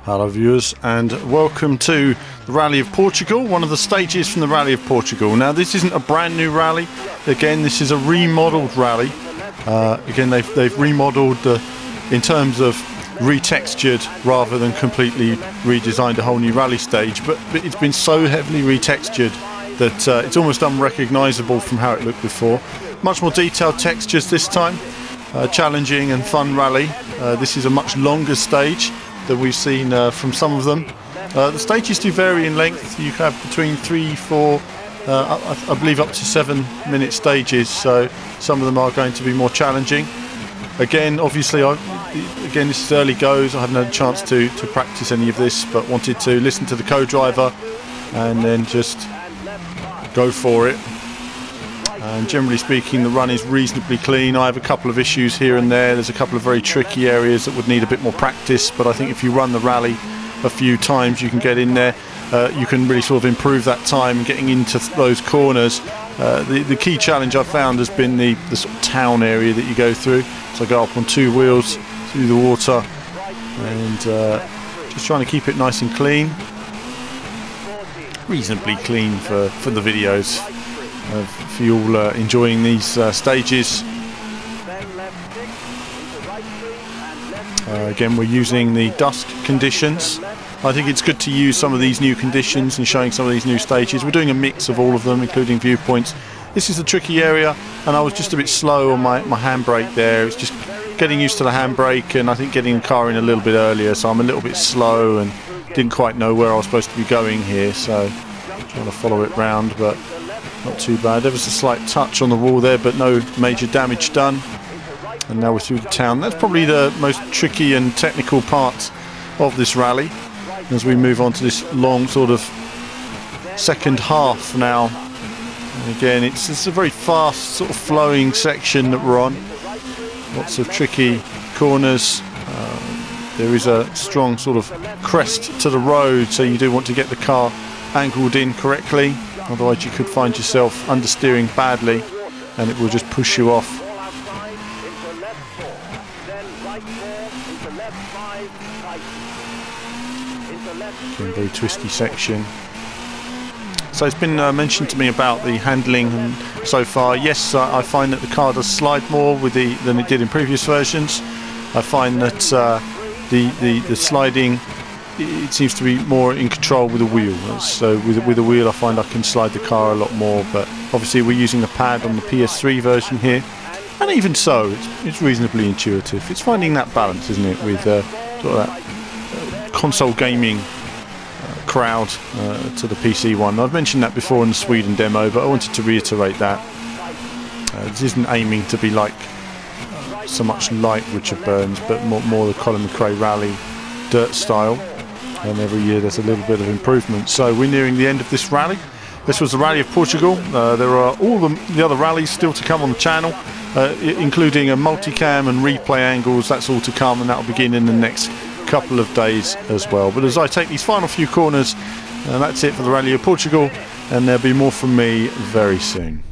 Hello viewers, and welcome to the Rally of Portugal, one of the stages from the Rally of Portugal. Now this isn't a brand new rally, again this is a remodeled rally. Again they've remodeled in terms of retextured rather than completely redesigned a whole new rally stage, but it's been so heavily retextured that it's almost unrecognisable from how it looked before. Much more detailed textures this time, challenging and fun rally. This is a much longer stage that we've seen from some of them. The stages do vary in length. You have between 3, 4, I believe up to 7-minute stages, so some of them are going to be more challenging. Again, obviously, again this is early goes. I haven't had a chance to practice any of this, but wanted to listen to the co-driver and then just go for it. And generally speaking, the run is reasonably clean. I have a couple of issues here and there. There's a couple of very tricky areas that would need a bit more practice, but I think if you run the rally a few times, you can get in there. You can really sort of improve that time getting into those corners. The key challenge I've found has been the sort of town area that you go through. So I go up on 2 wheels through the water and just trying to keep it nice and clean. Reasonably clean for the videos. For you all enjoying these stages. Again, we're using the Dusk conditions. I think it's good to use some of these new conditions and showing some of these new stages. We're doing a mix of all of them, including viewpoints. This is a tricky area, and I was just a bit slow on my handbrake there. It's just getting used to the handbrake, and I think getting the car in a little bit earlier, so I'm a little bit slow and didn't quite know where I was supposed to be going here, so trying to follow it round, but not too bad. There was a slight touch on the wall there, but no major damage done. And now we're through the town. That's probably the most tricky and technical part of this rally as we move on to this long sort of second half now. And again, it's a very fast sort of flowing section that we're on. Lots of tricky corners. There is a strong sort of crest to the road, so you do want to get the car angled in correctly. Otherwise you could find yourself understeering badly and it will just push you off. Again, very twisty section. So it's been mentioned to me about the handling and so far. Yes, I find that the car does slide more than it did in previous versions. I find that the sliding, it seems to be more in control with the wheel. So with the wheel I find I can slide the car a lot more, but obviously we're using the pad on the PS3 version here, and even so it's reasonably intuitive. It's finding that balance, isn't it, with sort of that console gaming crowd to the PC one. I've mentioned that before in the Sweden demo, but I wanted to reiterate that. This isn't aiming to be like so much like Richard Burns, but more the Colin McRae Rally dirt style. And every year there's a little bit of improvement. So we're nearing the end of this rally. This was the Rally of Portugal. There are all the other rallies still to come on the channel, including a multicam and replay angles. That's all to come, and that will begin in the next couple of days as well. But as I take these final few corners, that's it for the Rally of Portugal, and there'll be more from me very soon.